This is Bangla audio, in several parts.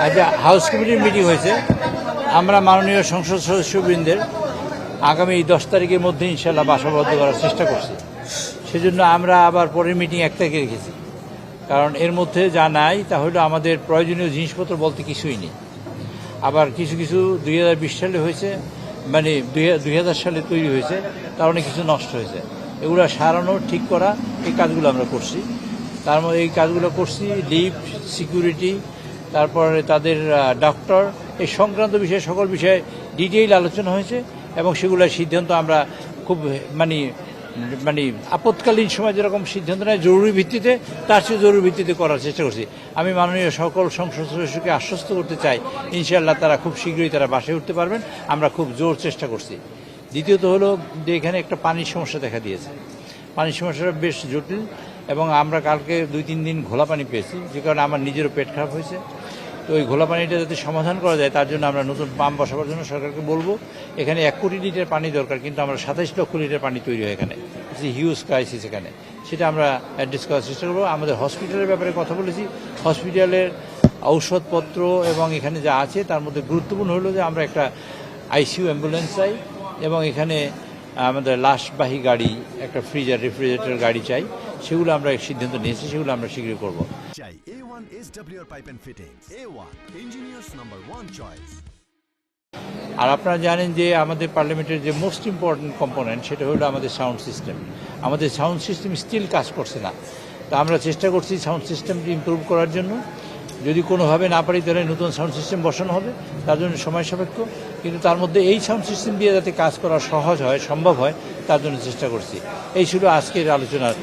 আচ্ছা, হাউস কমিটির মিটিং হয়েছে। আমরা মাননীয় সংসদ সদস্যবৃন্দের আগামী 10 তারিখের মধ্যে ইনশাল্লাহ বাসাবদ্ধ করার চেষ্টা করছি। সেজন্য আমরা আবার পরের মিটিং 1 তারিখে রেখেছি, কারণ এর মধ্যে যা নাই তা হলো আমাদের প্রয়োজনীয় জিনিসপত্র বলতে কিছুই নেই। আবার কিছু কিছু 2020 সালে হয়েছে, মানে 2000 সালে তৈরি হয়েছে, তার অনেক কিছু নষ্ট হয়েছে। এগুলো সারানো, ঠিক করা, এই কাজগুলো আমরা করছি। তার মধ্যে এই কাজগুলো করছি, লিফট, সিকিউরিটি, তারপরে তাদের ডক্টর, এই সংক্রান্ত বিষয়ে সকল বিষয়ে ডিটেইল আলোচনা হয়েছে এবং সেগুলোর সিদ্ধান্ত আমরা খুব মানে আপৎকালীন সময় যেরকম সিদ্ধান্ত নেয় জরুরি ভিত্তিতে, তার চেয়ে জরুরি ভিত্তিতে করার চেষ্টা করছি। আমি মাননীয় সকল সংসদ সদস্যকে আশ্বস্ত করতে চাই, ইনশাআল্লাহ তারা খুব শীঘ্রই তারা বাসায় উঠতে পারবেন। আমরা খুব জোর চেষ্টা করছি। দ্বিতীয়ত হলো যে এখানে একটা পানির সমস্যা দেখা দিয়েছে। পানির সমস্যাটা বেশ জটিল এবং আমরা কালকে 2-3 দিন ঘোলা পানি পেয়েছি, যে কারণে আমার নিজেরও পেট খারাপ হয়েছে। তো ওই ঘোলা পানিটা যাতে সমাধান করা যায় তার জন্য আমরা নতুন পাম্প বসাবার জন্য সরকারকে বলবো। এখানে 1 কোটি লিটার পানি দরকার, কিন্তু আমরা 27 লক্ষ লিটার পানি তৈরি হয় এখানে। হিউজ ক্রাইসিস এখানে, সেটা আমরা অ্যাড্রেস করার চেষ্টা করবো। আমাদের হসপিটালের ব্যাপারে কথা বলেছি। হসপিটালের ঔষধপত্র এবং এখানে যা আছে তার মধ্যে গুরুত্বপূর্ণ হলো যে আমরা একটা আইসিইউ অ্যাম্বুলেন্স চাই এবং এখানে আমাদের লাশবাহী গাড়ি, একটা ফ্রিজার, রেফ্রিজারেটর গাড়ি চাই। সেগুলো আমরা সিদ্ধান্ত নিয়েছি, সেগুলো আমরা শীঘ্রই করবো। A1 SWR Pipe and Fittings. A1 Engineers number 1 choice. আর আপনারা জানেন যে আমাদের পার্লামেন্টের যে মোস্ট ইম্পর্টেন্ট কম্পোনেন্ট সেটা হলো আমাদের সাউন্ড সিস্টেম। আমাদের সাউন্ড সিস্টেম স্টিল কাজ করছে না। তো আমরা চেষ্টা করছি সাউন্ড সিস্টেমটি ইমপ্রুভ করার জন্য। যদি কোনোভাবে না পারি তাহলে নতুন সাউন্ড সিস্টেম বসানো হবে, তার জন্য সময় সাপেক্ষ, কিন্তু তার মধ্যে এই সাউন্ড সিস্টেম দিয়ে যাতে কাজ করা সহজ হয়, সম্ভব হয়, তার জন্য চেষ্টা করছি। এই ছিল আজকের আলোচনার।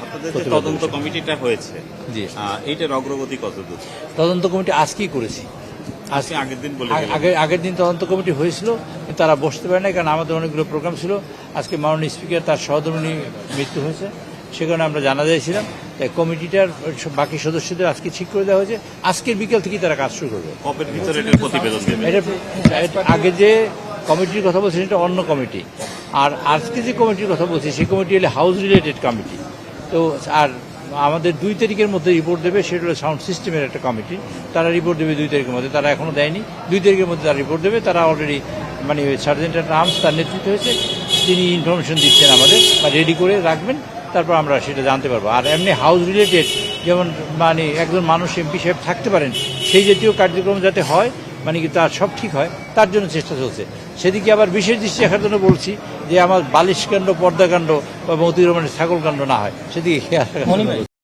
তদন্ত কমিটিটা হয়েছে, জি, এইটার অগ্রগতি কতদূর? তদন্ত কমিটি আজকেই করেছি। আগের দিন তদন্ত কমিটি হয়েছিল, কিন্তু তারা বসতে পারে না, কারণ আমাদের অনেকগুলো প্রোগ্রাম ছিল। আজকে মাননীয় স্পিকার তার সহধর্মিণী মৃত্যু হয়েছে, সে কারণে আমরা জানা যাইছিলাম। তাই কমিটিটার বাকি সদস্যদের আজকে ঠিক করে দেওয়া হয়েছে। আজকের বিকেল থেকেই তারা কাজ শুরু করবে। আগে যে কমিটির কথা বলছি সেটা অন্য কমিটি, আর আজকে যে কমিটির কথা বলছি সেই কমিটি হলে হাউস রিলেটেড কমিটি। তো আর আমাদের 2 তারিখের মধ্যে রিপোর্ট দেবে, সেটা হলো সাউন্ড সিস্টেমের একটা কমিটি। তারা রিপোর্ট দেবে 2 তারিখের মধ্যে, তারা এখনও দেয়নি। 2 তারিখের মধ্যে তারা রিপোর্ট দেবে। তারা অলরেডি সার্জেন্ট আর্মস তার নেতৃত্ব হয়েছে, তিনি ইনফরমেশন দিচ্ছেন আমাদের, বা রেডি করে রাখবেন, তারপর আমরা সেটা জানতে পারবো। আর এমনি হাউস রিলেটেড, যেমন একজন মানুষ এমপি সাহেব থাকতে পারেন, সেই জাতীয় কার্যক্রম যাতে হয়, কি তার সব ঠিক হয়, তার জন্য চেষ্টা চলছে। সেদিকে আবার বিশেষ দৃষ্টি রাখার জন্য বলছি যে আমার বালিশকাণ্ড, পর্দাকাণ্ড বা মতিউর রহমানের ছাগলকাণ্ড না হয়, সেদিকে খেয়াল রাখার জন্য।